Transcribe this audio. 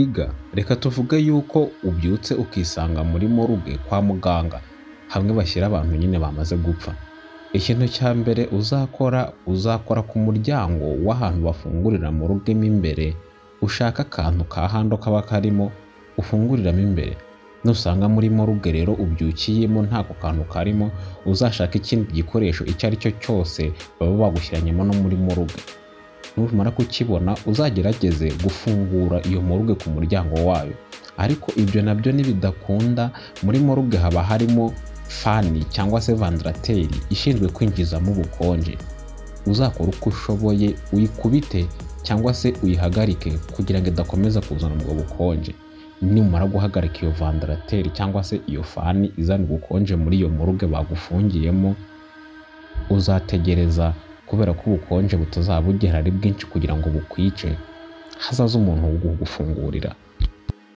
Iga reka tuvuge yuko ubyutse ukisanga muri moruge kwa muganga, hamwe bashyira abantu nyine bamaze gupfa. Ikintu cya mbere uzakora ku muryango w'ahantu bafungurira moruge mo imbere, ushaka akantu ka hando kaba karimo ufunguriramo imbere. Nusanga muri moruge rero ubyukiyemo ntako kantu karimo, uzashaka ikindi gikoresho icyo ari cyo cyose baba bagushyiranyemo no muri moruge. Numara kukibona uzagerageze gufungura iyo moruge ku muryango wayo. Ariko ibyo nabyo nibidakunda, muri moruge haba harimo fani cyangwa se vandarateri ishinzwe kwinjizamo ubukonje. Uzakora uko ushoboye uyikubite cyangwa se uyihagarike kugira ngo idakomeza kuzana ubwo bukonje. Nimara guhagarika iyo vandarateri cyangwa se iyo fani izana ubukonje muri iyo moruge bagufungiyemo, uzategereza kubera ko ubukonje butazaba bugera ari bwinshi kugira ngo bukwice, hazaza umuntu wo kugufungurira.